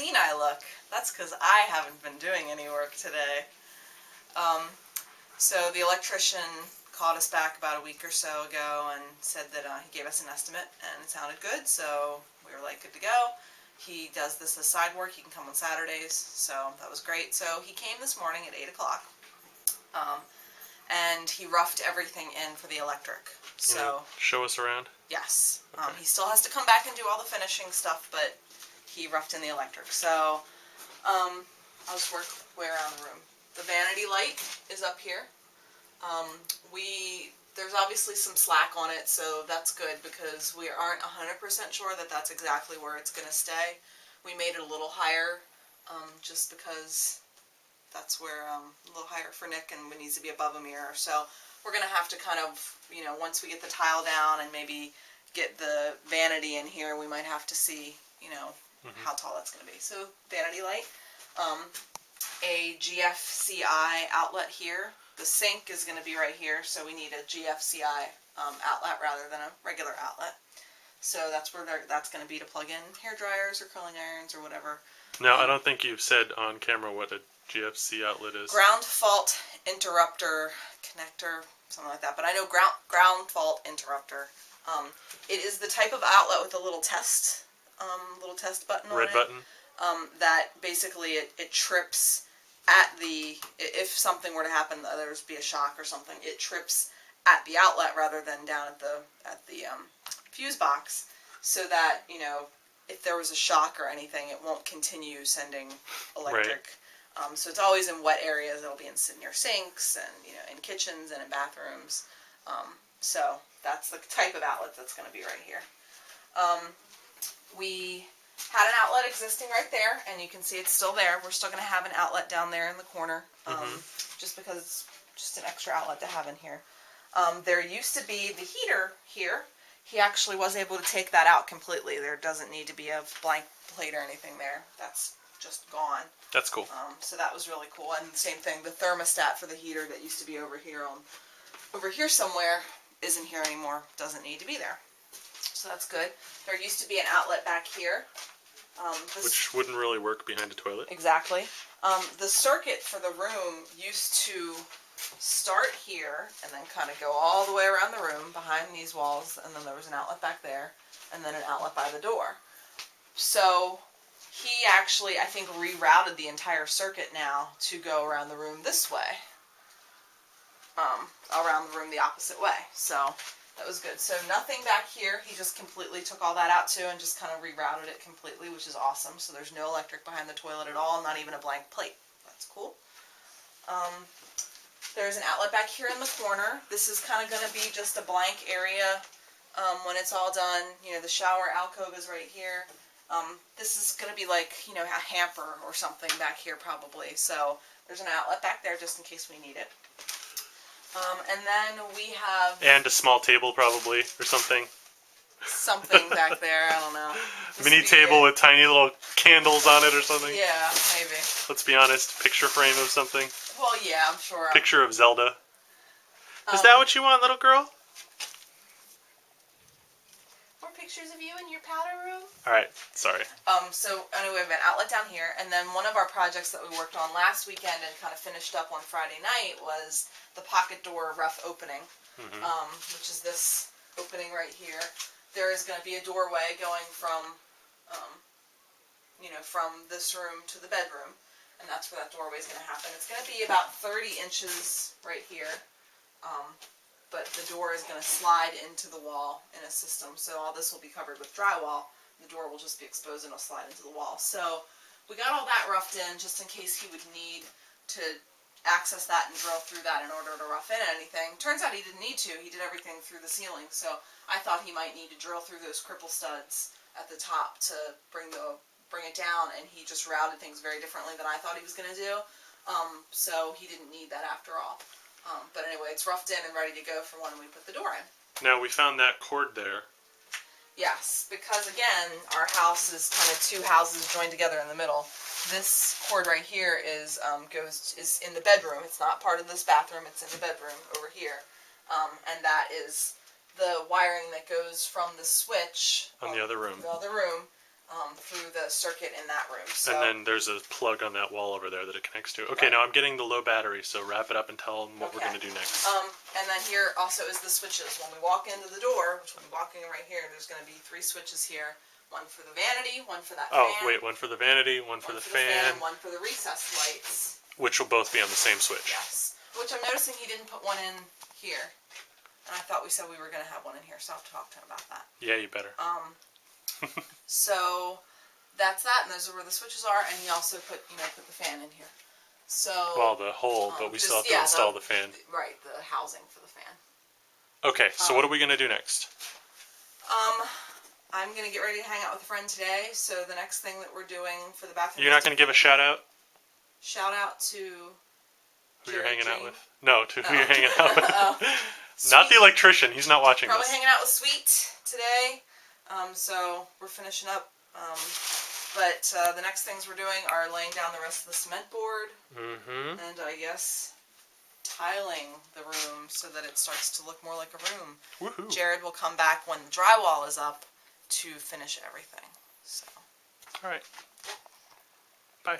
clean I look. That's because I haven't been doing any work today. So the electrician called us back about a week or so ago and said that he gave us an estimate and it sounded good, so we were like good to go. He does this as side work. He can come on Saturdays, so that was great. So he came this morning at 8 o'clock, and he roughed everything in for the electric. So show us around? Yes. Okay. He still has to come back and do all the finishing stuff, but he roughed in the electric. So I'll just work way around the room. The vanity light is up here. There's obviously some slack on it, so that's good because we aren't 100% sure that that's exactly where it's going to stay. We made it a little higher just because that's where, a little higher for Nick and it needs to be above a mirror. So we're going to have to kind of, once we get the tile down and maybe get the vanity in here, we might have to see, how tall that's going to be. So vanity light, a GFCI outlet here. The sink is going to be right here, so we need a GFCI outlet rather than a regular outlet. So that's where that's going to be to plug in hair dryers or curling irons or whatever. No, I don't think you've said on camera what a GFC outlet is. Ground fault interrupter connector, something like that. But I know ground fault interrupter. It is the type of outlet with a little test button on it. Red button. That basically it trips at if something were to happen, there's be a shock or something, it trips at the outlet rather than down at the fuse box, so that if there was a shock or anything, it won't continue sending electric. Right. So it's always in wet areas. It'll be near sinks and in kitchens and in bathrooms. So that's the type of outlet that's going to be right here. We had an outlet existing right there, and you can see it's still there. We're still going to have an outlet down there in the corner, just because it's just an extra outlet to have in here. There used to be the heater here. He actually was able to take that out completely. There doesn't need to be a blank plate or anything there. That's just gone. That's cool. So that was really cool. And the same thing, the thermostat for the heater that used to be over here somewhere isn't here anymore. Doesn't need to be there. So that's good. There used to be an outlet back here. Which wouldn't really work behind a toilet. Exactly. The circuit for the room used to start here and then kind of go all the way around the room behind these walls, and then there was an outlet back there, and then an outlet by the door. So he actually, I think, rerouted the entire circuit now to go around the room this way. Around the room the opposite way. So that was good. So nothing back here. He just completely took all that out too and just kind of rerouted it completely, which is awesome. So there's no electric behind the toilet at all, not even a blank plate. That's cool. There's an outlet back here in the corner. This is kind of going to be just a blank area when it's all done. The shower alcove is right here. This is going to be like, a hamper or something back here probably. So there's an outlet back there just in case we need it. And then we have... And a small table probably, or something. Something back there, I don't know. Mini table with tiny little candles on it or something. Yeah, maybe. Let's be honest, picture frame of something. Well, yeah, I'm sure. Picture of Zelda. Is that what you want, little girl? More pictures of you in your powder room? Alright, sorry. So, anyway, we have an outlet down here, and then one of our projects that we worked on last weekend and kind of finished up on Friday night was the pocket door rough opening, which is this opening right here. There is going to be a doorway going from, from this room to the bedroom, and that's where that doorway is going to happen. It's going to be about 30 inches right here, but the door is going to slide into the wall in a system, so all this will be covered with drywall. The door will just be exposed and it'll slide into the wall. So we got all that roughed in just in case he would need to access that and drill through that in order to rough in anything. Turns out he didn't need to. He did everything through the ceiling, so I thought he might need to drill through those cripple studs at the top to bring it down, and he just routed things very differently than I thought he was going to do. So he didn't need that after all. But anyway, it's roughed in and ready to go for when we put the door in. Now, we found that cord there. Yes, because again, our house is kind of two houses joined together in the middle. This cord right here is in the bedroom. It's not part of this bathroom. It's in the bedroom over here, and that is the wiring that goes from the switch on the other room. through the circuit in that room. So, And then there's a plug on that wall over there that it connects to. Okay, Right. now I'm getting the low battery, so wrap it up and tell them what we're Okay. going to do next. And then here also is the switches. When we walk into the door, which we'll be walking in right here, there's going to be 3 switches here. One for the vanity, one for that Oh, fan. wait, one for the vanity, one for the fan, one for the recessed lights. which will both be on the same switch. Yes. Which I'm noticing he didn't put one in here. And I thought we said we were going to have one in here, so I'll have to talk to him about that. Yeah, you better. So that's that, and those are where the switches are, and he also put the fan in here. So Well, the hole, but we still have to install the fan. Right, the housing for the fan. Okay, so what are we going to do next? I'm gonna get ready to hang out with a friend today. So the next thing that we're doing for the bathroom. You're not going to give a shout out? Shout out to Who you're Jared hanging out Jean. with? No, to who you're hanging out with. Oh. Not the Sweet. electrician. He's not watching Probably this. hanging out with Sweet today. So we're finishing up. But the next things we're doing are laying down the rest of the cement board, and I guess tiling the room so that it starts to look more like a room. Woohoo. Jared will come back when the drywall is up to finish everything. So. All right. Bye.